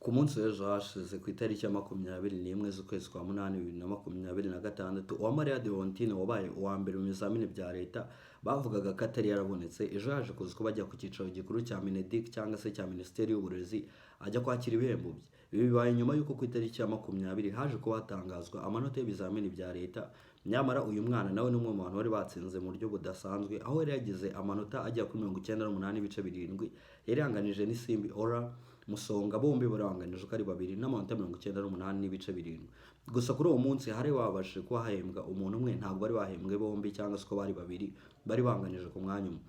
Ku munsi w'ejo hashize ku itariki ya 21 z'ukwezi kwa munani 2026, Uwamariya Leontine wabaye uwa mbere mu bizamini bya leta bavugaga ko atari yarabonetse, ejo yaje kuza ko bajya ku cyicaro gikuru cya Mineduc cyangwa se cya Minisiteri y'Uburezi ajya kwakira ibihembo bye. Ibi bibaye nyuma y'uko ku itariki ya 20 haje kuba hatangazwa amanota y'ibizamini bya leta. Nyamara uyu mwana nawe ni umwe mu bantu bari batsinze mu buryo budasanzwe, aho yari yagize amanota agera kuri 98.7, yari yanganije n'Isimbi Ora Musonga, bombi baranganije uko ari babiri n'amanota 98.7. Gusa kuri uwo munsi hari babashije kuba hahembwa umuntu umwe, ntabwo bari bahembwe bombi cyangwa se ko bari babiri bari banganije ku mwanya umwe.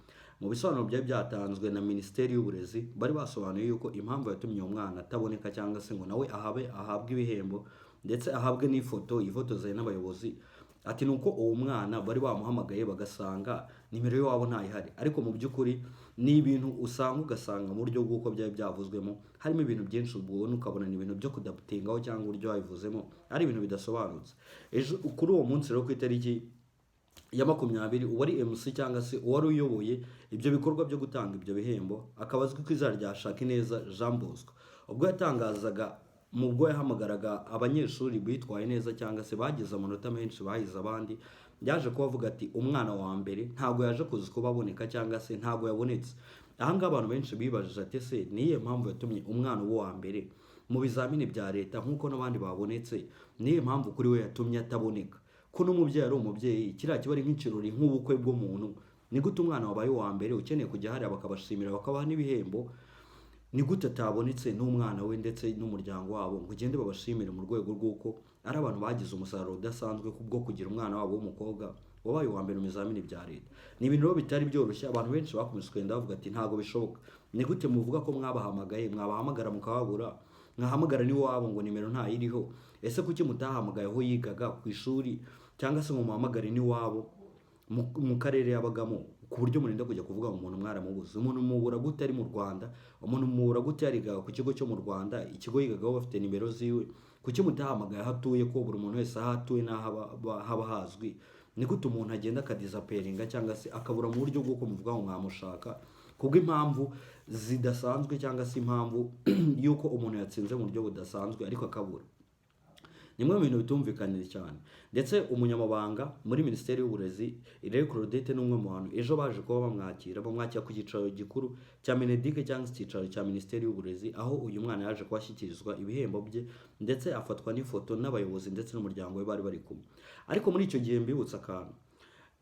Mu bisobanuro byari byatanzwe na Minisiteri y'Uburezi, bari basobanuye yuko impamvu yatumye uwo mwana ataboneka cyangwa se ngo nawe ahabwe ibihembo ndetse ahabwe n'ifoto yifotozaye n'abayobozi, ati nuko uwo mwana bari bamuhamagaye bagasanga nimero y'iwabo ntayihari. Ariko mu by'ukuri ni ibintu usanga ugasanga mu buryo bw'uko byari byavuzwemo harimo ibintu byinshi ubona ukabona ni ibintu byo kudaputingaho cyangwa uburyo babivuzemo ari ibintu bidasobanutse. Ejo kuri uwo munsi rero ku itariki ya 20, uwari MC cyangwa se uwari uyoboye ibyo bikorwa byo gutanga ibyo bihembo akaba azwi ku izina rya Shakineza Jean Bosco, ubwo yatangazaga mu bwo yahamagaraga abanyeshuri bitwaye neza cyangwa se bagize amanota menshi bahize abandi, yaje kubavuga ati umwana wa mbere ntabwo yaje kuza kuba aboneka cyangwa se ntabwo yabonetse. Ahangaha abantu benshi bibajije ati ese niye mpamvu yatumye umwana wa mbere mu bizamini bya leta nk'uko n'abandi babonetse, niye mpamvu kuri we yatumye ataboneka? Ko n'umubyeyi ari umubyeyi, kiriya kiba ari nk'ikirori nk'ubukwe bw'umuntu. Ni gute umwana wabaye wa mbere ukeneye kujya hariya bakabashimira bakabaha n'ibihembo, ni gute atabonetse n'umwana we ndetse n'umuryango wabo ngo ugende babashimire mu rwego rw'uko ari abantu bagize umusaruro udasanzwe kubwo kugira umwana wabo w'umukobwa wabaye uwa mbere mu bizamini bya leta? Ni ibintu rero bitari byoroshye, abantu benshi bakomeje kugenda bavuga ati ntabwo bishoboka. Ni gute muvuga ko mwabahamagaye, mwabahamagara mukababura, mwahamagara n'iwabo ngo nimero ntayiriho? Ese kuki mutahamagaye aho yigaga ku ishuri cyangwa se ngo muhamagare n'iwabo mu karere yabagamo, ku buryo murinda kujya kuvuga ngo umuntu mwaramubuze? Umuntu mubura gute ari mu Rwanda? Umuntu mubura gute yarigaga ku kigo cyo mu Rwanda, ikigo yigagaho bafite nimero ziwe? Kuki mutahamagaye aho atuye, ko buri muntu wese aho atuye n'aho haba hazwi? Ni gute umuntu agenda akadisaperinga cyangwa se akabura mu buryo bw'uko muvuga ngo mwamushaka kubw'impamvu zidasanzwe cyangwa se impamvu y'uko umuntu yatsinze mu buryo budasanzwe ariko akabura? Ni mu bintu bitumvikanira cyane. Ndetse umunyamabanga muri Minisiteri y'Uburezi Irere Claudette n'umwe mu bantu ejo baje kuba bamwakira ku cyicaro gikuru cya Mineduc cyangwa icyicaro cya Minisiteri y'Uburezi, aho uyu mwana yaje kubashyikirizwa ibihembo bye ndetse afatwa n'ifoto n'abayobozi ndetse n'umuryango we bari bari kumwe. Ariko muri icyo gihe mbibutsa akantu,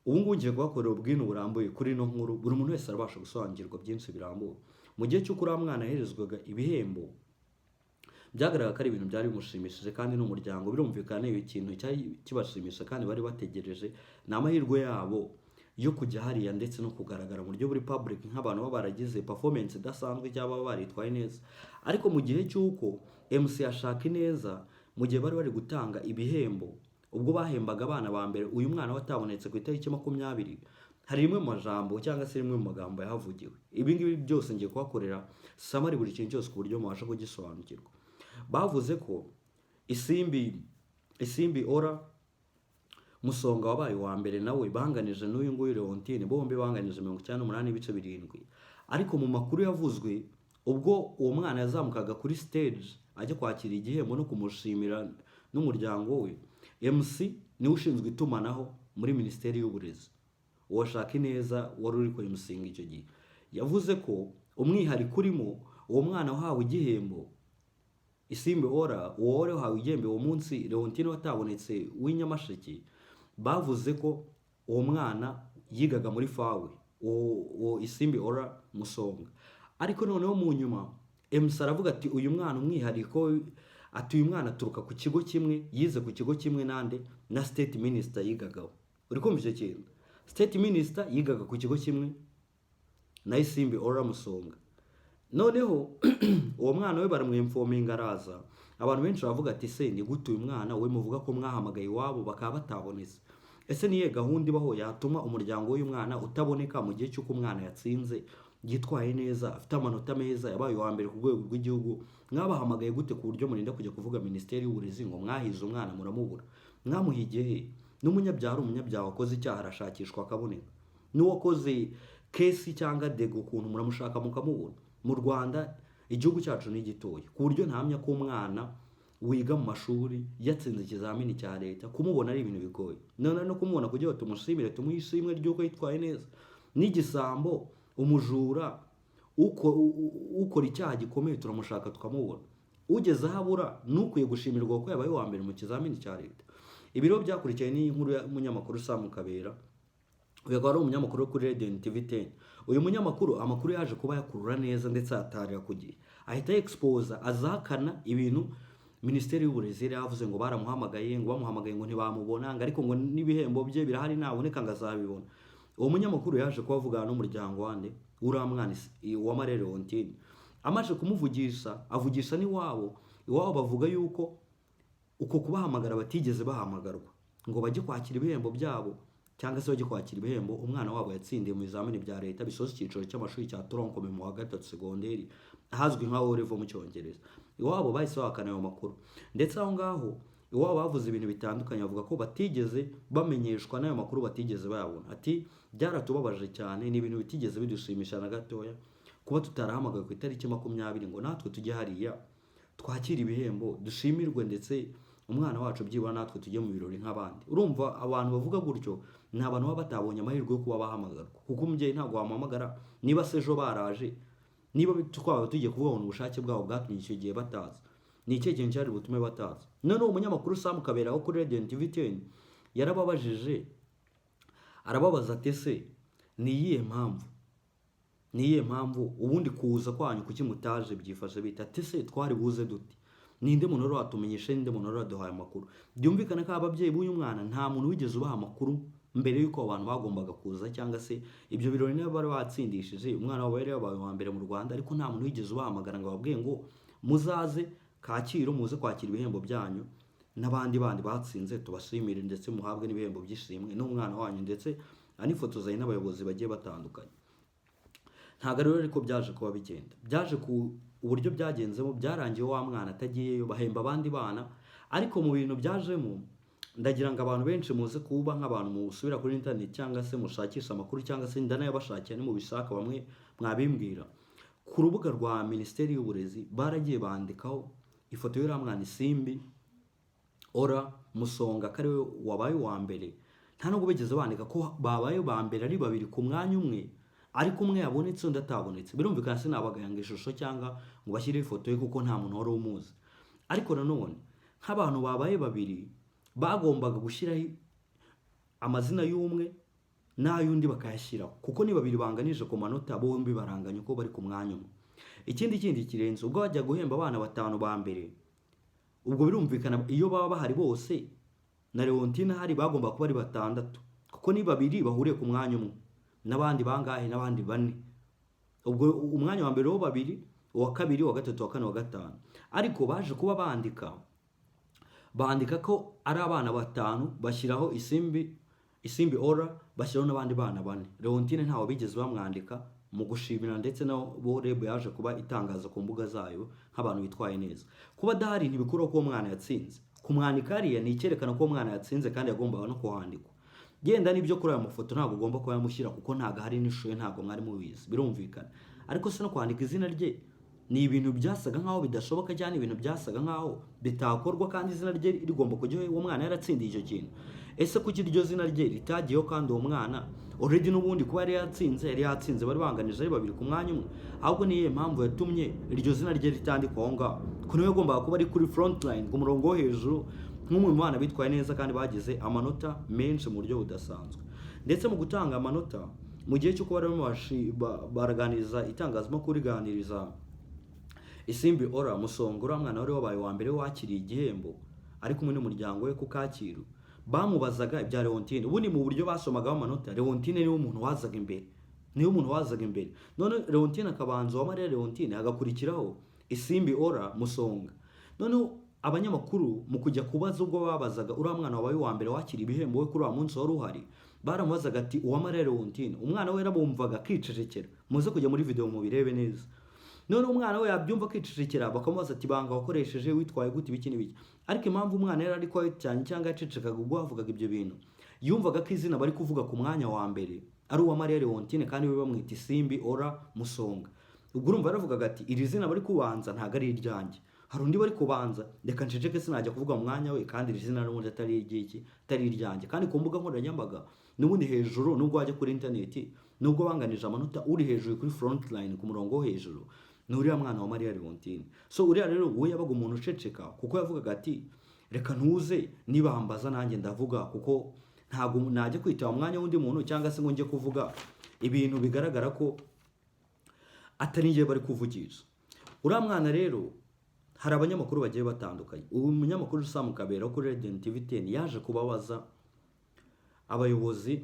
ubu ngubu ngiye kubakorera ubwino burambuye kuri ino nkuru, buri muntu wese arabasha gusobanukirwa byinshi birambuye. Mu gihe cy'uko uriya mwana yaherezwaga ibihembo, byagaragara ko ari ibintu byari bimushimishije kandi n'umuryango birumvikana iyo ikintu cyari kibashimisha kandi bari bategereje. Ni amahirwe yabo yo kujya hariya ndetse no kugaragara mu buryo buri public nk'abantu baba baragize performance idasanzwe cyangwa baba baritwaye neza. Ariko mu gihe cy'uko MC ashaka neza, mu gihe bari gutanga ibihembo, ubwo bahembaga abana ba mbere, uyu mwana watabonetse ku itariki 20, hari rimwe mu majambo cyangwa se rimwe mu magambo yahavugiwe. Ibi ngibi byose ngiye kubakorera summary buri kintu cyose ku buryo mubasha kugisobanukirwa. Bavuze ko Isimbi Ora Musonga wabaye wa mbere nawe banganije n'uyu nguyu Leontine, bombi banganije 98.7. Ariko mu makuru yavuzwe ubwo uwo mwana yazamukaga kuri stage ajya kwakira igihembo no kumushimira n'umuryango we, MC niwe ushinzwe itumanaho muri Minisiteri y'Uburezi, uwo Shakineza wari uri kuri musinga icyo gihe, yavuze ko umwihariko urimo uwo mwana wahawe igihembo Isimbi Ora, uwo wari wahawe igihembo uwo munsi Leontine watabonetse w'inyamasheke, bavuze ko uwo mwana yigaga muri fawe, uwo Isimbi Ora Musonga. Ariko noneho mu nyuma MC aravuga ati uyu mwana umwihariko, ati uyu mwana aturuka ku kigo kimwe, yize ku kigo kimwe nande na State Minister yigagaho. Uri kumva icyo kintu? State Minister yigaga ku kigo kimwe na Isimbi Ora Musonga. Noneho uwo mwana we baramwinforminga araza, abantu benshi bavuga ati se ni gute uyu mwana we muvuga ko mwahamagaye iwabo bakaba batabonetse? Ese niye gahunda ibaho yatuma umuryango w'uyu mwana utaboneka mu gihe cy'uko umwana yatsinze, yitwaye neza, afite amanota meza, yabaye uwa mbere ku rwego rw'igihugu? Mwabahamagaye gute ku buryo murinda kujya kuvuga Minisiteri y'Uburezi ngo mwahize umwana muramubura? Mwamuhigiye he? N'umunyabyaha umunyabyaha wakoze icyaha arashakishwa akaboneka, n'uwakoze kesi cyangwa dego ukuntu muramushaka mukamubona. Mu Rwanda igihugu cyacu ni gitoya ku buryo ntamya ko umwana wiga mu mashuri yatsinze ikizamini cya leta kumubona ari ibintu bigoye, none no kumubona kugira ngo tumushimire tumuhe ishimwe ry'uko yitwaye neza. N'igisambo, umujura, ukora icyaha gikomeye turamushaka tukamubona. Ugeze aho abura n'ukwiye gushimirwa ko yabaye uwa mbere mu kizamini cya leta. Ibiro byakurikiye n'inkuru y'umunyamakuru Sam Kabera, uyu akaba ari umunyamakuru wo kuri Radio TV 10. Uyu munyamakuru amakuru yaje kuba yakurura neza ndetse atarira ku gihe, ahita exposa azakana ibintu Minisiteri y'Uburezi yari yavuze ngo baramuhamagaye, ngo bamuhamagaye ngo ntibamubona, ngo ariko ngo n'ibihembo bye birahari naboneka ngo azabibona. Uwo munyamakuru yaje kuba avugana n'umuryango wande uriya mwana wa Marere Leontine, amaje kumuvugisha avugisha n'iwabo. Iwabo bavuga yuko uko kubahamagara batigeze bahamagarwa ngo bajye kwakira ibihembo byabo cyangwa se bajye kwakira ibihembo umwana wabo yatsindiye mu bizamini bya leta bisoza icyiciro cy'amashuri cya Tronkomé mu wa gatatu segonderi ahazwi nka Orevo mu Cyongereza. Iwabo bahise bahakana ayo makuru, ndetse aho ngaho iwabo bavuze ibintu bitandukanye, bavuga ko batigeze bamenyeshwa n'ayo makuru, batigeze bayabona. Ati byaratubabaje cyane, ni ibintu bitigeze bidushimisha na gatoya kuba tutarahamagaye ku itariki 20 ngo natwe tujye hariya twakira ibihembo dushimirwe, ndetse umwana wacu byibura natwe tujye mu birori nk'abandi. Urumva abantu bavuga gutyo ni abantu baba batabonye amahirwe yo kuba bahamagarwa, kuko umubyeyi ntabwo wamuhamagara niba sejo baraje, niba twaba tugiye kuvuga ubushake bwabo bwatumye icyo gihe bataza, ni icyo kintu cyari butume bataza. None umunyamakuru Sam Kabera wo kuri Radio TV 10 yarababajije, arababaza ati se ni iyihe mpamvu ubundi kuza kwanyu kuki mutaje byifashe bita? Ati se twari buze dute? Ninde muntu rero watumenyesha, ninde muntu rero waduhaye amakuru? Byumvikana ko ababyeyi b'uyu mwana nta muntu wigeze ubaha amakuru mbere yuko abantu bagombaga kuza, cyangwa se ibyo birori niba bari batsindishije umwana wabo yari yabaye wa mbere mu Rwanda, ariko nta muntu wigeze ubahamagara ngo ababwiye ngo muzaze Kacyiru muze kwakira ibihembo byanyu n'abandi batsinze tubashimire ndetse muhabwe n'ibihembo by'ishimwe n'umwana wanyu, ndetse anifotozanye n'abayobozi bagiye batandukanye. Ntago rero ariko byaje kuba bigenda, byaje ku uburyo byagenzemo byarangiye wa mwana atagiyeyo, bahemba abandi bana. Ariko mu bintu byajemo, ndagira ngo abantu benshi muze kuba nk'abantu musubira kuri internet cyangwa se mushakisha amakuru, cyangwa se ndanayabashakira ni mu bishaka bamwe mwabimbwira. Ku rubuga rwa Minisiteri y'Uburezi baragiye bandikaho ifoto y'uriya mwana Isimbi Ora Musonga ko ariwe wabaye uwa mbere. Nta nubwo bigeze bandika ko babaye ba mbere ari babiri ku mwanya umwe, ariko umwe yabonetse undi atabonetse. Birumvikana sinabagayanga ishusho cyangwa ngo bashyire ifoto ye kuko nta muntu wari umuzi, ariko nanone nk'abantu babaye babiri bagombaga gushyiraho amazina y'umwe n'ay'undi bakayashyiraho, kuko ni babiri banganije ku manota bombi baranganya uko bari ku mwanya umwe. Ikindi kirenze, ubwo bajya guhemba abana 5 ba mbere, ubwo birumvikana iyo baba bahari bose na Leontine hari bagomba kuba ari 6, kuko ni babiri bahuriye ku mwanya umwe n'abandi bangahe n'abandi 4. Ubwo umwanya wa mbere wo babiri, uwa kabiri, uwa gatatu, uwa kane, uwa gatanu. Ariko baje kuba bandika ko ari abana 5 bashyiraho Isimbi Ora, bashyiraho n'abandi bana 4. Leontine ntawo bigeze bamwandika mu gushimira, ndetse nabo REB yaje kuba itangaza ku mbuga zayo nk'abantu bitwaye neza. Kuba dahari ntibikuraho ko umwana yatsinze, kumwandika hariya ni icyerekana ko umwana yatsinze kandi yagombaga no kuhandikwa. Genda nibyo kuri aya mafoto ntabwo ugomba kuba yamushyira kuko ntago hari n'ishusho ye, ntabwo mwari mubizi, birumvikana. Ariko se no kwandika izina rye ni ibintu byasaga nkaho bidashoboka, cyane ibintu byasaga nkaho bitakorwa, kandi izina rye rigomba kujyaho uwo mwana yaratsindiye icyo kintu. Ese kuki iryo zina rye ritagiyeho kandi uwo mwana already n'ubundi kuba yari yatsinze bari banganije ari babiri ku mwanya umwe? Ahubwo niyo mpamvu yatumye iryo zina rye ritandikwa aho ngaho, ko niwe yagombaga kuba ari kuri front line ku murongo wo hejuru nk'umwe mu bana bitwaye neza kandi bagize amanota menshi mu buryo budasanzwe. Ndetse mu gutanga amanota mu gihe cyo kuba baraganiriza itangazamakuru riganiriza Isimbi Ora Musonga, uriya mwana wari wabaye wa mbere wakiriye igihembo ari kumwe n'umuryango we ku Kacyiru, bamubazaga ibya Leontine. Ubundi mu buryo basomaga amanota, Leontine niwe muntu wazaga imbere, none Leontine akabanza wa Maria Leontine, agakurikiraho Isimbi Ora Musonga. None abanyamakuru mu kujya kubaza, ubwo babazaga uriya mwana wabaye wa mbere wakiriye ibihembo we kuri uwa munsi wari uhari, baramubazaga ati uwa Maria Leontine. Umwana we yarabumvaga akicecekera, muze kujya muri video mubirebe neza. None umwana we yabyumva akicecekera, bakamubaza ati banga wakoresheje witwaye gute ibiki n'ibiki. Ariko impamvu umwana yari ari quiet cyane cyangwa yacecekaga ubwo bavugaga ibyo bintu, yumvaga ko izina bari kuvuga ku mwanya wa mbere ari uwa Maria Leontine kandi we bamwita Isimbi Ora Musonga. ubwo urumva yaravugaga ati iri zina bari kubanza ntabwo ari iryanjye, hari undi bari kubanza, reka nceceke sinajya kuvuga mu mwanya we, kandi iri zina n'ubundi atari iry'iki, atari iryanjye. Kandi ku mbuga nkoranyambaga n'ubundi hejuru, nubwo wajya kuri interineti, nubwo banganije amanota, uri hejuru kuri front line ku murongo wo hejuru ni uriya mwana wa Maria Leontine. So uriya rero we yabaga umuntu uceceka, kuko yavugaga ati reka ntuze nibambaza nanjye ndavuga, kuko ntabwo najya kwitaba umwanya w'undi muntu cyangwa se ngo njye kuvuga ibintu bigaragara ko atari njye bari kuvugisha. Uriya mwana rero hari abanyamakuru bagiye batandukanye. Ubu munyamakuru Sam Kabera kuri Radiant TV 10 yaje kubabaza abayobozi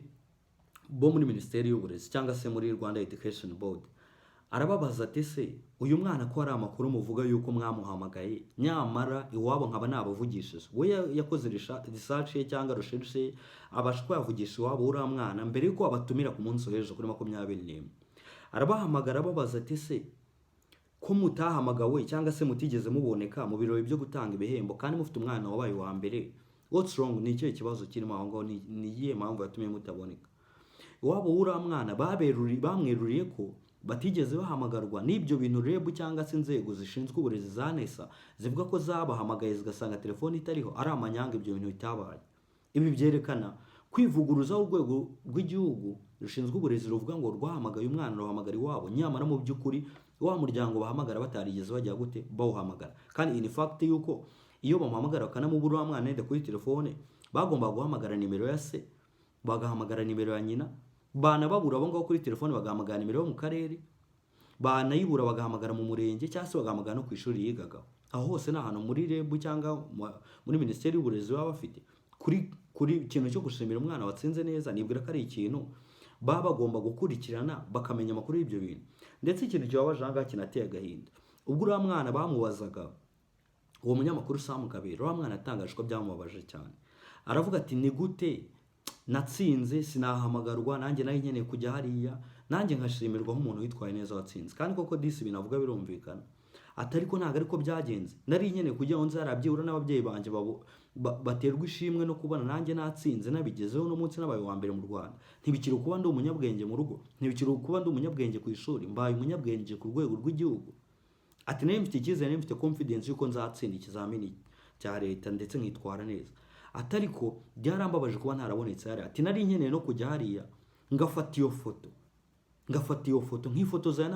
bo muri Minisiteri y'Uburezi cyangwa se muri Rwanda Education Board, arababaza ati se uyu mwana ko hari amakuru muvuga yuko mwamuhamagaye, nyamara iwabo nkaba nabavugishije. We yakoze research ye cyangwa research ye, abasha kwavugisha iwabo uriya mwana mbere yuko abatumira ku munsi w'ejo kuri 21. Arabahamagara ababaza ati se ko mutahamagawe cyangwa se mutigeze muboneka mu birori byo gutanga ibihembo kandi mufite umwana wabaye wa mbere, what's wrong? Ni cyo kibazo kirimo aho ngaho, ni iyihe mpamvu yatumye mutaboneka? Iwabo uriya mwana bamweruriye ko batigeze bahamagarwa n'ibyo bintu REB cyangwa se inzego zishinzwe uburezi za NESA zivuga ko zabahamagaye zigasanga telefone itariho, ari amanyanga, ibyo bintu bitabaye. Ibi byerekana kwivuguruza urwego rw'igihugu rushinzwe uburezi ruvuga ngo rwahamagaye umwana ruhamagara iwabo, nyamara mu by'ukuri wa muryango bahamagara batarigeze bajya gute bawuhamagara. Kandi in fact yuko iyo bamuhamagara bakanamubura wa mwana yenda kuri telefone, bagomba guhamagara nimero ya se, bagahamagara nimero ya nyina, banababura abo ngaho kuri telefone bagahamagara nimero yo mu karere, banayibura bagahamagara mu murenge cyangwa se bagahamagara no ku ishuri yigaga. Aho hose ni ahantu muri REB cyangwa muri Minisiteri y'Uburezi baba bafite kuri ikintu cyo gushimira umwana watsinze neza. Nibwira ko ari ikintu baba bagomba gukurikirana bakamenya amakuru y'ibyo bintu. Ndetse ikintu kibabaje aha ngaha kinateye agahinda, ubwo uriya mwana bamubazaga, uwo munyamakuru Sam Kabera, uriya mwana atangaje ko byamubabaje cyane. Aravuga ati ni gute natsinze sinahamagarwa, nanjye nari nkeneye kujya hariya, nanjye nkashimirwa nk'umuntu witwaye neza watsinze. Kandi koko disi binavuga birumvikana, atari ko ntabwo ariko byagenze. Nari nkeneye kujya aho nzarabyibura n'ababyeyi banjye baterwa ishimwe no kubona nanjye natsinze, nabigezeho no munsi nabaye wa mbere mu Rwanda. Ntibikiri kuba ndi umunyabwenge mu rugo, ntibikiri kuba ndi umunyabwenge ku ishuri, mbaye umunyabwenge ku rwego rw'igihugu. Ati nayo mfite icyizere, mfite confidence yuko nzatsinda ikizamini cya leta ndetse nkitwara neza. Atari ko byarambabaje kuba ntarabonetse hariya. Ati nari nkeneye no kujya hariya ngafata iyo foto nk'ifotoza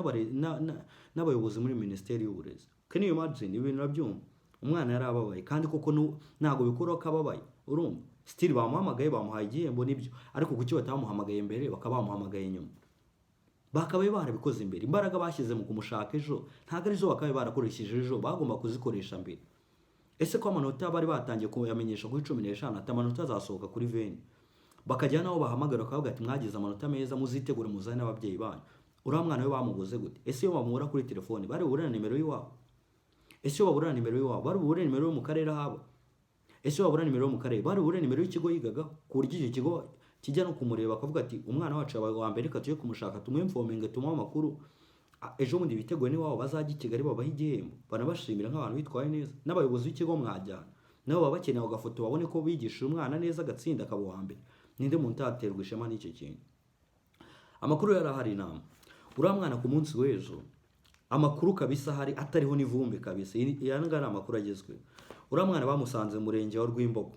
n'abayobozi muri Minisiteri y'Uburezi. Can you imagine ibintu nabyumva? Umwana yari ababaye, kandi koko ntago bikora ko ababaye. Urumva still bamuhamagaye, bamuhaye igihembo nibyo, ariko kuki batamuhamagaye mbere bakaba bamuhamagaye nyuma? Bakabaye barabikoze imbere. Imbaraga bashyize mu kumushaka ejo ntago ari zo bakabaye barakoresheje ejo, bagomba kuzikoresha mbere. Ese ko amanota bari batangiye kuyamenyesha kuri 15 ati amanota azasohoka kuri 20, bakajya naho bahamagara bakavuga ati mwagize amanota meza, muzitegure muzane n'ababyeyi banyu. Uriya mwana we bamuguze gute? Ese iyo bamubura kuri telefone bari buburana nimero y'iwabo? Ese iyo baburana nimero y'iwabo bari buburana nimero yo mu karere haba? Ese iyo baburana nimero yo mu karere bari buburana nimero y'ikigo yigagaho, ku buryo icyo kigo kijya no kumureba akavuga ati umwana wacu yabaye wa mbere, tujye kumushaka tumwemfominge tumuhe amakuru, ejo bundi biteguye n'iwabo bazajya i Kigali babaha igihembo, banabashimira nk'abantu bitwaye neza. N'abayobozi b'ikigo mwajyana nabo baba bakeneye agafoto babone ko bigishije umwana neza agatsinda akaba wa mbere. Ninde muntu aterwa ishema n'icyo kintu? Amakuru yarahari inama. Uriya mwana ku munsi w'ejo amakuru kabisa hari atariho n'ivumbi kabisa. Yanga ari amakuru agezweho. Uriya mwana bamusanze mu murenge wa Rwimbogo,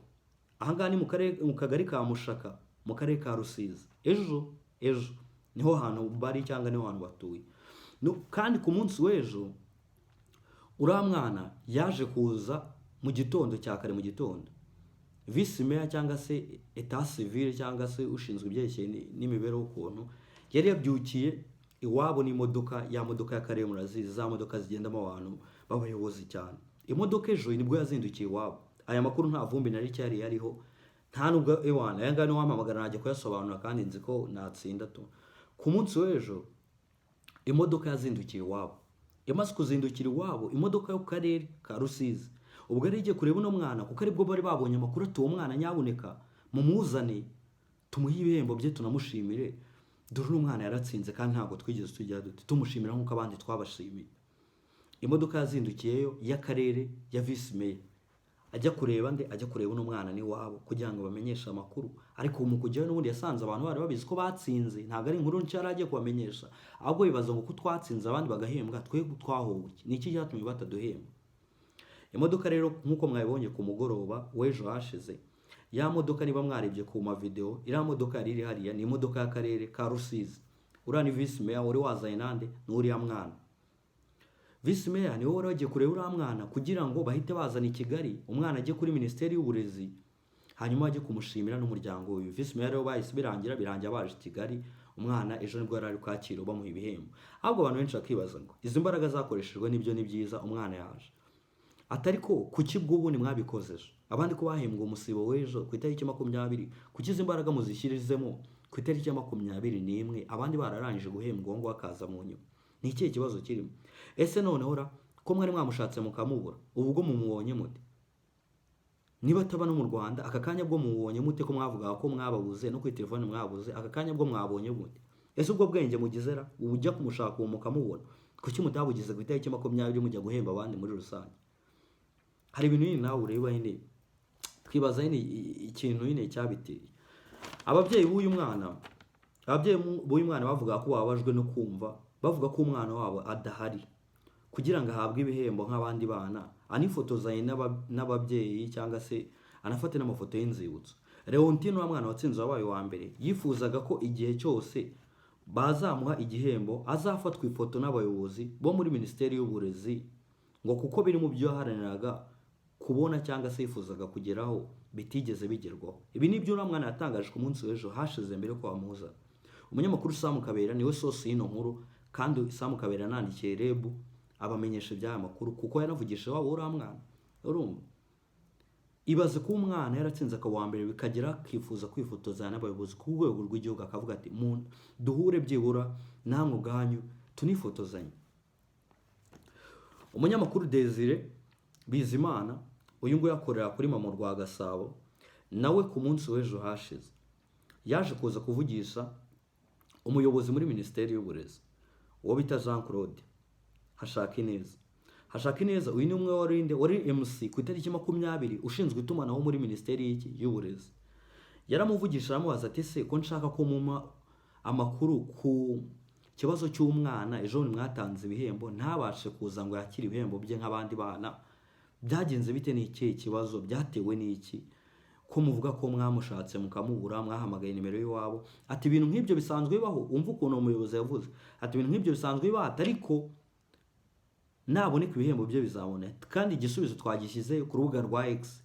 aha ngaha ni mu kagari ka Mushaka mu karere ka Rusizi. Ejo niho hantu bari cyangwa niho hantu batuye. Kandi ku munsi w'ejo uriya mwana yaje kuza mu gitondo cya kare, mu gitondo Vice Mayor cyangwa se Etat Civil cyangwa se ushinzwe ibyerekeye n'imibereho ukuntu yari yabyukiye iwabo n'imodoka, ya modoka y'akarere murazizi, za modoka zigendamo abantu b'abayobozi cyane. Imodoka ejo nibwo yazindukiye iwabo. Aya makuru nta vumbi nari cyari yariho, nta nubwo ewana yanga no wamamagara najya kuyasobanura, kandi nzi ko natsinda to. Ku munsi w'ejo imodoka yazindukiye iwabo. Yamaze kuzindukira iwabo imodoka yo ku karere ka Rusizi. Ubwo yari igiye kureba uno mwana, kuko aribwo bari babonye amakuru ati uwo mwana nyabuneka mumuzane tumuhe ibihembo bye tunamushimire, dore n'umwana yaratsinze kandi ntabwo twigeze tujya tumushimira nk'uko abandi twabashimiye. Imodoka yazindukiyeyo y'akarere ya Vice Mayor. ajya kureba ajya kureba uno mwana ni wabo kugira ngo bamenyeshe amakuru. Ariko mu kujyayo n'ubundi yasanze abantu bari babizi ko batsinze, ntabwo ari inkuru nshya yari agiye kubamenyesha, ahubwo bibaza ngo ko twatsinze abandi bagahembwa, twe twahowe iki, ni iki cyatumye bataduhemba? Imodoka rero nk'uko mwabibonye ku mugoroba w'ejo hashize, ya modoka niba mwarebye ku mavideo, iriya modoka yari iri hariya ni imodoka y'akarere ka Rusizi. Uriya ni visi meya wari wazanye nande n'uriya mwana. Visi meya niwe wari wagiye kureba uriya mwana kugira ngo bahite bazana i Kigali, umwana ajye kuri Minisiteri y'Uburezi, hanyuma ajye kumushimira n'umuryango we. Visi meya rero bahise birangira baje i Kigali, umwana ejo nibwo yari ari Kacyiru bamuha ibihembo. Ahubwo abantu benshi bakibaza ngo izi mbaraga zakoreshejwe nibyo ni byiza, umwana yaje atari ko kuki bw'ubundi mwabikozeje abandi ko bahembwa umusibo w'ejo ku itariki 20, kuki izi mbaraga muzishyirizemo ku itariki 21 abandi bararangije guhembwa ngo akaza mu nyuma? Ni ikihe kibazo kirimo? Ese noneho ko mwari mwamushatse mukamubura, ubu bwo mumubonye mute? Niba ataba no mu Rwanda aka kanya bwo mubonye mute ko mwavuga ko mwababuze no kuri telefone mwabuze, aka kanya bwo mwabonye mute? Ese ubwo bwenge mugizera ujya kumushaka uwo mukamubona, kuki mutabugize ku itariki 20 mujya guhemba abandi muri rusange? Hari ibintu nyine nawe ureba nyine twibaza nyine ikintu nyine cyabiteye. Ababyeyi b'uyu mwana bavuga ko babajwe no kumva bavuga ko umwana wabo adahari kugira ngo ahabwe ibihembo nk'abandi bana, anifotozanye n'ababyeyi cyangwa se anafate n'amafoto y'inzibutso. Leontine wa mwana watsinze wabaye wa mbere yifuzaga ko igihe cyose bazamuha igihembo azafatwa ifoto n'abayobozi bo muri Minisiteri y'Uburezi, ngo kuko biri mu byo yaharaniraga kubona cyangwa se yifuzaga kugeraho bitigeze bigerwaho. Ibi nibyo mwana yatangaje ku munsi w'ejo hashize mbere ko bamuza. Umunyamakuru Sam Kabera niwe sosi y'ino nkuru, kandi Sam Kabera nandikiye REB abamenyesha by'aya makuru kuko yanavugishije wabo uriya mwana. Urumva, ibaze ko umwana yaratsinze akaba wa mbere bikagera akifuza kwifotozanya n'abayobozi ku rwego rw'igihugu, akavuga ati duhure byibura namwe ubwanyu tunifotozanye. Umunyamakuru Desire Bizimana uyu nguyu akorera kuri Mama Rwa Gasabo, nawe ku munsi w'ejo hashize yaje kuza kuvugisha umuyobozi muri Minisiteri y'Uburezi uwo bita Jean Claude Hashakineza. Uyu ni umwe wari MC ku itariki 20 ushinzwe itumanaho muri Minisiteri y'Uburezi. Yaramuvugisha aramubaza ati se ko nshaka ko muma amakuru ku kibazo cy'umwana ejo mwatanze ibihembo ntabashe kuza ngo yakire ibihembo bye nk'abandi bana, byagenze bite? Ni ikihe kibazo? Byatewe n'iki ko muvuga ko mwamushatse mukamubura, mwahamagaye nimero y'iwabo? Ati ibintu nk'ibyo bisanzwe bibaho. Umva ukuntu umuyobozi yavuze, ati ibintu nk'ibyo bisanzwe bibaho, ariko naboneka ibihembo bye bizaboneka. Kandi igisubizo twagishyize ku rubuga rwa X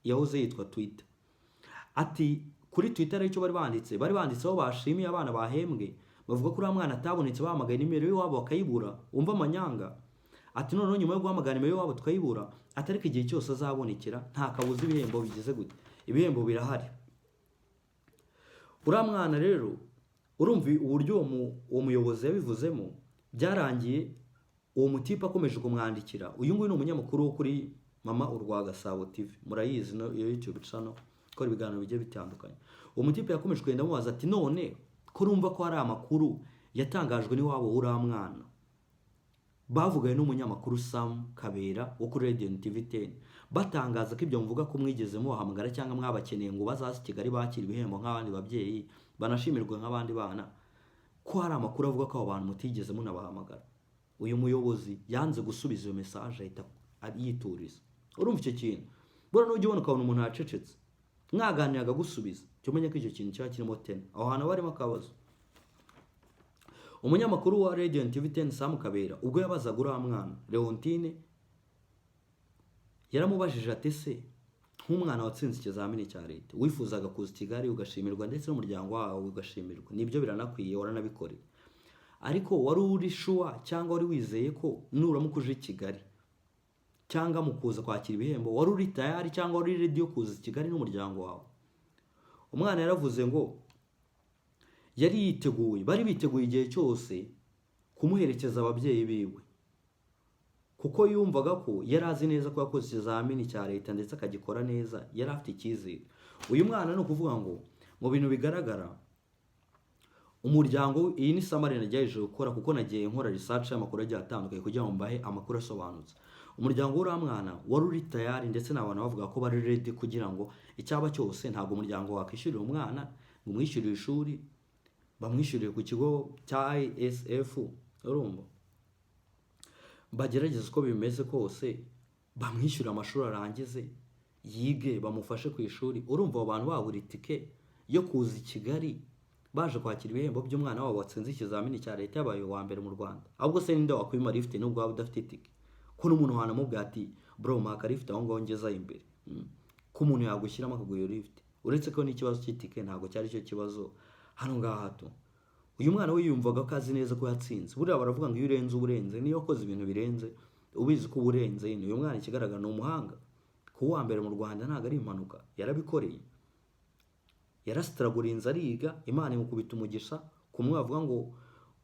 yahoze yitwa Twitter. Ati kuri Twitter icyo bari banditseho bashimiye abana bahembwe, bavuga ko uriya mwana atabonetse, bahamagaye nimero y'iwabo bakayibura. Umva amanyanga. Ati noneho nyuma yo guhamagara nimero y'iwabo tukayibura, ati ariko igihe cyose azabonekera nta kabuza ibihembo bigeze gute, ibihembo birahari. Uriya mwana rero urumva uburyo uwo muyobozi yabivuzemo, byarangiye uwo mutipe akomeje kumwandikira. Uyu nguyu ni umunyamakuru wo kuri Mama Urwa Gasabo TV, murayizi no YouTube channel ikora ibiganiro bigiye bitandukanye. Uwo mutipe yakomeje kugenda amubaza ati none ko urumva ko hari amakuru yatangajwe n'iwabo uriya mwana, bavugaye n'umunyamakuru Sam Kabera wo kuri Radio TV 10 batangaza ko ibyo mvuga ko mwigeze mubahamagara cyangwa mwabakeneye ngo bazaze Kigali bakira ibihembo nk'abandi babyeyi banashimirwe nk'abandi bana, ko hari amakuru avuga ko abo bantu mutigeze munabahamagara. Uyu muyobozi yanze gusubiza iyo message ahita yituriza. Urumva icyo kintu bora n'ujye ubona ukabona umuntu yacecetse, mwaganiraga gusubiza, cyo menye ko icyo kintu cya kirimo tene aho hantu barimo akabazo. Umunyamakuru wa Radio TV 10 Sam Kabera ubwo yabazaga uriya mwana Leontine, yaramubajije ati se nk'umwana watsinze ikizamini cya leta wifuzaga kuza Kigali ugashimirwa ndetse n'umuryango wawe ugashimirwa, nibyo biranakwiye waranabikoreye, ariko wari uri sure cyangwa wari wizeye ko nuramuka uje Kigali cyangwa mukuza kwakira ibihembo wari uri tayari cyangwa wari ready yo kuza Kigali n'umuryango wawe? Umwana yaravuze ngo yari yiteguye, bari biteguye igihe cyose kumuherekeza ababyeyi biwe, kuko yumvaga ko yari azi neza ko yakoze ikizamini cya leta ndetse akagikora neza, yari afite icyizere. Uyu mwana no kuvuga ngo mu bintu bigaragara umuryango, iyi ni summary nagiye gukora kuko nagiye nkora research y'amakuru agiye atandukanye kugira ngo mbahe amakuru asobanutse. umuryango w'uriya mwana wari uri tayari, ndetse n'abantu bavuga ko bari ready kugira ngo icyaba cyose, ntabwo umuryango wakwishyurira umwana ngo umwishyurire ishuri, bamwishyuriye ku kigo cya ISF, urumva, bagerageza uko bimeze kose bamwishyura amashuri arangize yige, bamufashe ku ishuri. Urumva abo bantu babura itike yo kuza i Kigali baje kwakira ibihembo by'umwana wabo watsinze ikizamini cya leta yabaye uwa mbere mu Rwanda. Ahubwo se ninde wakwima lift nubwo waba udafite itike? Ko n'umuntu wanamubwira ati bro maka lift aho ngaho ngezayo imbere, ko umuntu yagushyiramo akaguha lift. Uretse ko n'ikibazo cy'itike ntabwo cyari cyo kibazo hano ngaha hato. Uyu mwana we yumvaga ko azi neza ko yatsinze. Buriya baravuga ngo iyo urenze uburenze, niyo wakoze ibintu birenze ubizi ko uburenze. Uyu mwana ikigaragara ni umuhanga, ku wa mbere mu Rwanda ntabwo ari impanuka, yarabikoreye, yarasitaragurinze ariga, Imana imukubita umugisha. Kumwe bavuga ngo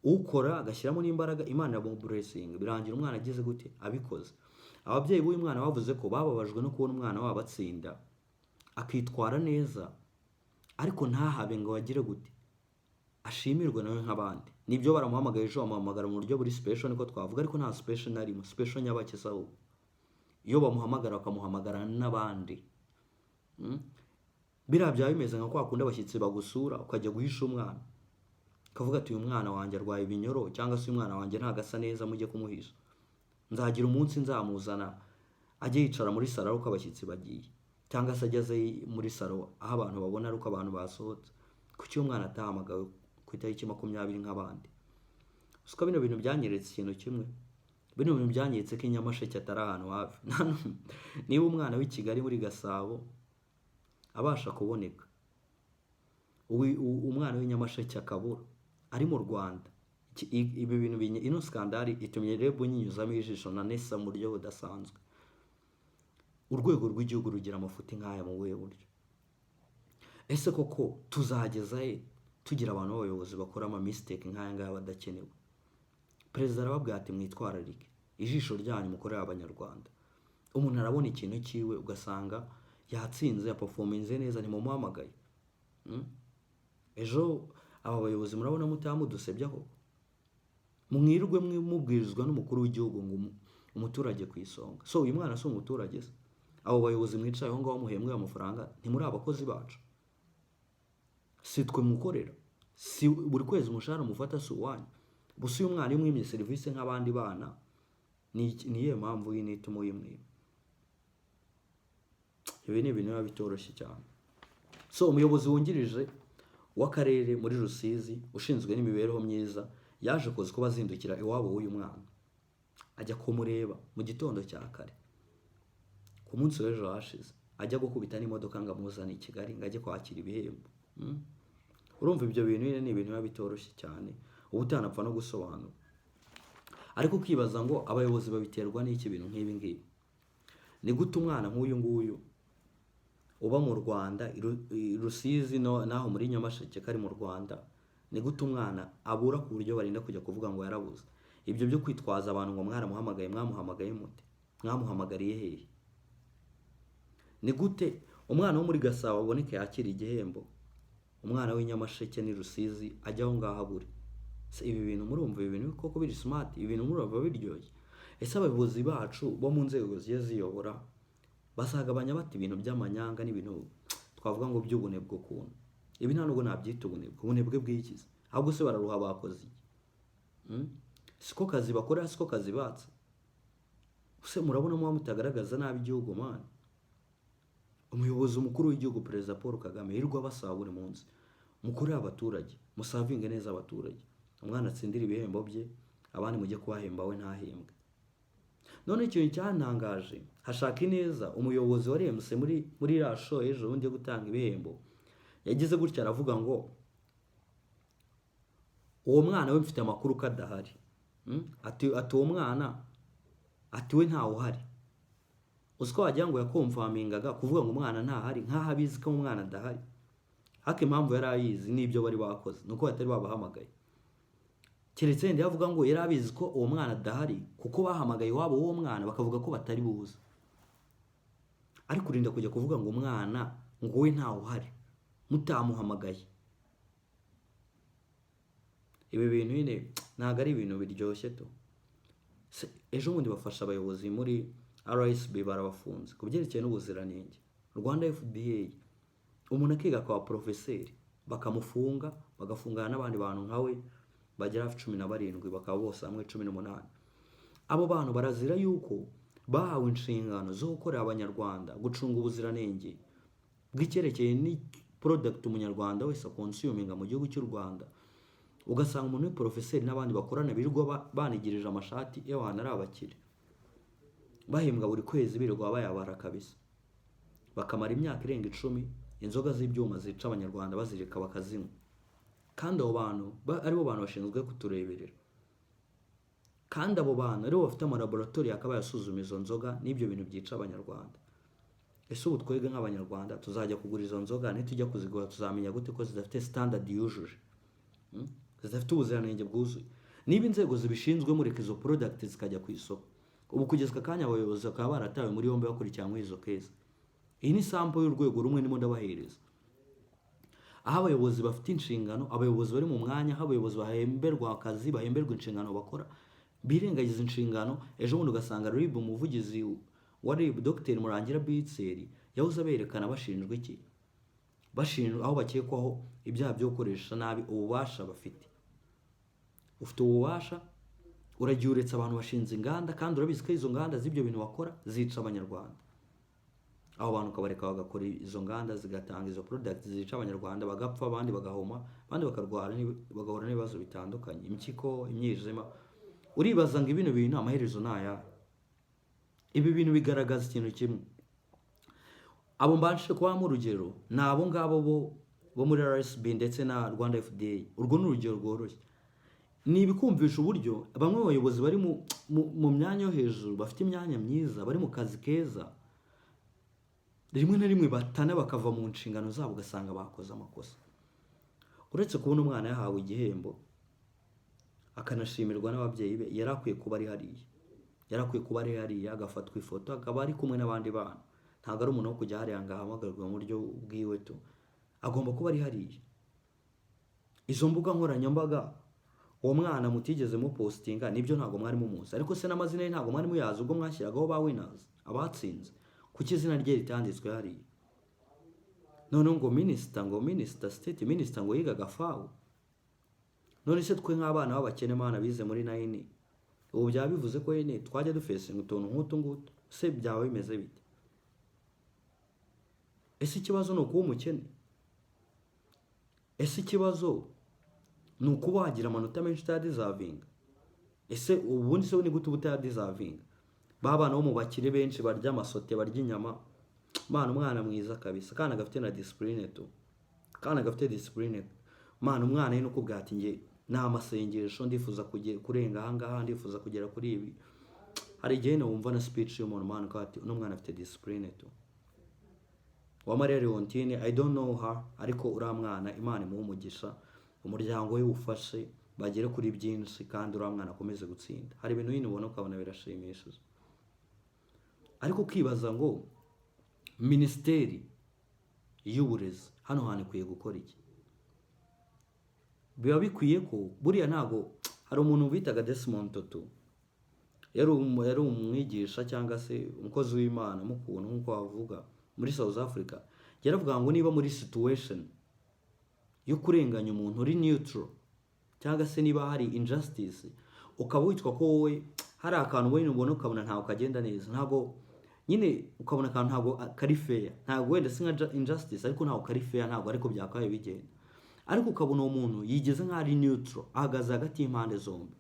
ukora agashyiramo n'imbaraga Imana iramuburesinga, birangira umwana ageze gute abikoze. Ababyeyi b'uyu mwana bavuze ko bababajwe no kubona umwana wabo atsinda akitwara neza, ariko ntahabe ngo agire gute ashimirwe nawe nk'abandi. Nibyo baramuhamagaye ejo, bamuhamagara mu buryo buri special niko twavuga, ariko nta special narimo, special nyabakeza ahubwo iyo bamuhamagara bakamuhamagara n'abandi. Biriya byaba bimeze nka kwa kundi abashyitsi bagusura ukajya guhisha umwana, ukavuga ati uyu mwana wanjye arwaye ibinyoro, cyangwa se uyu mwana wanjye ntagasa neza, mujye kumuhisha. Nzagira umunsi nzamuzana ajye yicara muri salo uko abashyitsi bagiye, cyangwa se ageze muri salo aho abantu babona ari uko abantu basohotse. Kuki uyu mwana atahamagawe ku itariki 20 nk'abandi? Usuka bino bintu byanyeretse ikintu kimwe, bino bintu byanyeretse ko i Nyamasheke atari ahantu hafi. Niba umwana w'i Kigali muri Gasabo abasha kuboneka, umwana w'i Nyamasheke akabura, ari mu Rwanda, ibi bintu ino skandali itumye rero nyinyuzamo ijisho na Nesa mu buryo budasanzwe. Urwego rw'igihugu rugira amafuti nk'aya mu buhe buryo? Ese koko tuzageza he tugira abantu b'abayobozi bakora ama mistake nk'aya ngaya badakenewe? Perezida arababwira ati mwitwararike, ijisho ryanyu mukorera abanyarwanda. Umuntu arabona ikintu cyiwe ugasanga yatsinze, yaperforminze neza, ntimumuhamagaye. Ejo aba bayobozi murabona mutamudusebya koko? Mwirwe mubwirizwa n'umukuru w'igihugu ngo umuturage ku isonga. So uyu mwana si umuturage se? Abo bayobozi mwicaye aho ngaho muhembwe amafaranga, ntimuri abakozi bacu? Si twe mukorera? Si buri kwezi umushahara mufata si uwanyu? Gusa uyu mwana imwimye serivisi nk'abandi bana, niyo mpamvu y'inituma uyimwima. Ibi ni ibintu biba bitoroshye cyane. So umuyobozi wungirije w'akarere muri Rusizi ushinzwe n'imibereho myiza yaje kuza ko bazindukira iwabo w'uyu mwana, ajya kumureba mu gitondo cya kare ku munsi w'ejo hashize, ajya gukubita n'imodoka ngo amuzane i Kigali ngo ajye kwakira ibihembo. Urumva ibyo bintu ni ibintu biba bitoroshye cyane, uba utanapfa no gusobanura. Ariko ukibaza ngo abayobozi babiterwa n'iki bintu nk'ibi ngibi? Ni gute umwana nk'uyu nguyu uba mu Rwanda, Rusizi naho muri Nyamasheke kari mu Rwanda, ni gute umwana abura ku buryo barinda kujya kuvuga ngo yarabuze? Ibyo byo kwitwaza abantu ngo mwaramuhamagaye, mwamuhamagaye mute? Mwamuhamagariye hehe? Ni gute umwana wo muri Gasabo aboneke yakira igihembo, umwana w'i Nyamasheke ni Rusizi ajya aho ngaho abure? Ibi bintu murumva, ibi bintu koko biri smart, ibi bintu murumva biryoshye? Ese abayobozi bacu bo mu nzego zigiye ziyobora basagabanya bati ibintu by'amanyanga n'ibintu twavuga ngo by'ubunebwe ukuntu? Ibi nta nubwo nabyita ubunebwe. Ubunebwe bw'ikizi? Ahubwo se bararuha bakoze iki? Siko kazi bakora, siko kazi batse? Use murabona muba mutagaragaza nabi igihugu man? Umuyobozi mukuru w'igihugu Perezida Paul Kagame yirirwa basaba buri munsi, mukorera abaturage, musavinge neza abaturage, umwana atsindira ibihembo bye, abandi mujye kubahemba we ntahembwe. None ikintu cyantangaje, hashaka ineza umuyobozi wa RMC muri rasho ejo bundi yo gutanga ibihembo yagize gutya, aravuga ngo uwo mwana we mfite amakuru ko adahari. Ati uwo mwana ati we ntawe uhari. Uziko wagira ngo yakomfamingaga kuvuga ngo umwana ntahari, nkaho abizi ko umwana adahari. Hake impamvu yari ayizi n'ibyo bari bakoze nuko batari babahamagaye. Keretse ndi yavuga ngo yari abizi ko uwo mwana adahari kuko bahamagaye wabo uwo mwana bakavuga ko batari buza. Ariko urinda kujya kuvuga ngo umwana ngo we ntawe uhari mutamuhamagaye. Ibi bintu nyine ntago ari ibintu biryoshye to. Ejo bundi bafasha abayobozi muri RSB barabafunze ku byerekeye n'ubuziranenge. Rwanda FDA umuntu akiga akaba profeseri bakamufunga bagafungana n'abandi bantu nkawe bagera hafi 17 bakaba bose hamwe 18. Abo bantu barazira yuko bahawe inshingano zo gukorera abanyarwanda gucunga ubuziranenge bw'icyerekeye ni product umunyarwanda wese consuminga mu gihugu cy'u Rwanda. Ugasanga umuntu w'profeseri n'abandi bakorana birirwa banigirije amashati y'abantu ari abakire bahembwa buri kwezi birirwa bayabara kabisa, bakamara imyaka irenga 10 inzoga z'ibyuma zica abanyarwanda bazireka bakazinywa, kandi abo bantu aribo bantu bashinzwe kutureberera, kandi abo bantu aribo bafite amalaboratori akaba yasuzuma izo nzoga n'ibyo bintu byica abanyarwanda. Ese ubu twebwe nk'abanyarwanda tuzajya kugura izo nzoga nitujya kuzigura tuzamenya gute ko zidafite standard yujuje, zidafite ubuziranenge bwuzuye? Niba inzego zibishinzwe mureka izo product zikajya ku isoko. Ubu kugeza akanya abayobozi bakaba baratawe muri yombi bakurikiranywe izo keza. Iyi ni sample y'urwego rumwe ndimo ndabahereza, aho abayobozi bafite inshingano, abayobozi bari mu mwanya, aho abayobozi bahemberwa akazi, bahemberwa inshingano bakora, birengagiza inshingano. Ejo bundi ugasanga RIB umuvugizi wa RIB Dr Murangira Bitseri yahoze aberekana bashinjwa iki, bashinjwa aho bakekwaho ibyaha byo gukoresha nabi ububasha bafite. Ufite ububasha uragiye uretse abantu bashinze inganda, kandi urabizi ko izo nganda z'ibyo bintu bakora zica abanyarwanda. Abo bantu kabareka bagakora izo nganda zigatanga izo product zica abanyarwanda, bagapfa, abandi bagahoma, abandi bakarwara bagahura n'ibibazo bitandukanye, impyiko, imyijima. Uribaza ngo ibintu bintu amaherezo naya. Ibi bintu bigaragaza ikintu kimwe. Abo mbashije kubamo urugero nabo ngabo bo muri RSB ndetse na Rwanda FDA. Urwo n'urugero rworoshye. Ni ibikumvisha uburyo bamwe mu bayobozi bari mu myanya yo hejuru bafite imyanya myiza, bari mu kazi keza, rimwe na rimwe batana bakava mu nshingano zabo ugasanga bakoze amakosa. Uretse kubona umwana yahawe igihembo akanashimirwa n'ababyeyi be, yarakwiye kuba ari hariya, agafatwa ifoto akaba ari kumwe n'abandi bana. Ntabwo ari umuntu wo kujya hariya ngahamagarwa mu buryo bwiwe tu, agomba kuba ari hariya. Izo mbuga nkoranyambaga uwo mwana mutigeze mu postinga nibyo ntabwo mwari mumuzi, ariko se n'amazina ye ntabwo mwari muyazi ubwo mwashyiragaho ba winners, abatsinze. Kuki izina rye ritanditswe hariya? None ngo minister state minister ngo yigaga FAO. None se twe nk'abana b'abakene mana bize muri 9 ubu byaba bivuze ko yene twajya dufesinga utuntu nk'utu ngutu? Se byaba bimeze bite? Ese ikibazo ni ukuba umukene? Ese ikibazo ni ukuba wagira amanota menshi utayadizavinga? Ese ubundi se ni gute utayadizavinga? Babana bo mu bakire benshi barya amasote, barya inyama. Mana umwana mwiza kabisa, kana gafite na discipline tu, kana gafite discipline. Mana umwana yino kubwa ati nge nta masengesho ndifuza kurenga ahangaha, ndifuza kugera kuri ibi. Hari igihe wumva na speech y'umuntu mana ko ati uno mwana afite discipline tu. Wa Maria Leontine I don't know her, ariko ura mwana Imana imuha umugisha, umuryango we ufashe bagere kuri byinshi, kandi ura mwana akomeze gutsinda. Hari ibintu yino ubona ukabona birashimishije. Ariko ukibaza ngo Minisiteri y'Uburezi hano hane kwiye gukora iki? Biba bikwiye ko buriya ntago hari umuntu bitaga Desmond Tutu, yari umwigisha cyangwa se umukozi w'Imana mu kuntu nkuko bavuga muri South Africa. Yaravuga ngo niba muri situation yo kurenganya umuntu uri neutral, cyangwa se niba hari injustice ukaba witwa ko wowe hari akantu wowe ubona ukabona ntago kagenda neza, ntago nyine ukabona akantu ntago kari fair, ntago wenda singa injustice ariko ntago kari fair, ntago ariko byakaye bigenda, ariko ukabona umuntu yigeze nk'ari neutral, ahagaze hagati y'impande zombi.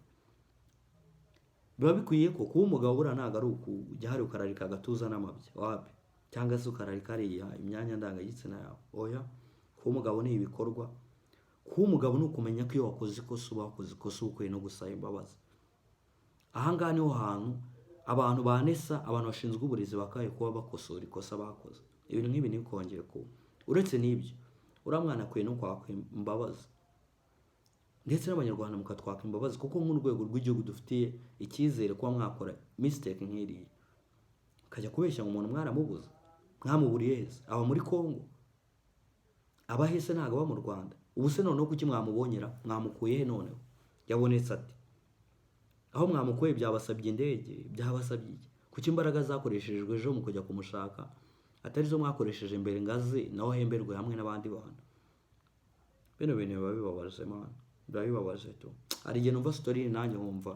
Biba bikwiye ko kuba umugabo bura ntago ari ukujya hari ukararika agatuza n'amabya wapi, cyangwa se ukararika ariya imyanya ndangagitsina yawe. Oya, kuba umugabo ni ibikorwa. Kuba umugabo ni ukumenya ko iyo wakoze ikosa uba wakoze ikosa, ukwiye no gusaba imbabazi. Ahangaha niho hantu abantu banesa, abantu bashinzwe uburezi bakaye kuba bakosora ikosa bakoze. Ibintu nk'ibi nikongeye ko uretse n'ibyo ura mwana akwiye no kwaka imbabazi, ndetse n'abanyarwanda mukatwaka imbabazi, kuko nk'urwego rw'igihugu dufitiye icyizere kuba mwakora mistake nk'iriya, ukajya kubeshya ngo umuntu mwaramubuze, mwamuburiye heza, aba muri Kongo, aba hese ntago aba mu Rwanda. Ubu se noneho kuki mwamubonyera, mwamukuye he noneho? Yabonetse ati aho mwamukuye byabasabye indege, byabasabye iki? kuki imbaraga zakoreshejwe ejo mu kujya kumushaka atari zo mwakoresheje mbere ngazi nawe ahemberwe hamwe n'abandi bantu? Bino bintu biba bibabaje man, biba bibabaje tu. Hari igihe numva story nanjye nkumva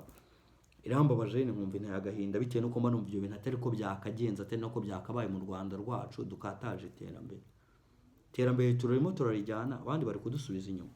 irambabaje, nkumva inteye agahinda bitewe nuko mba numva ibyo bintu atari ko byakagenze, atari nako byakabaye mu Rwanda rwacu dukataje iterambere turarimo turarijyana, abandi bari kudusubiza inyuma.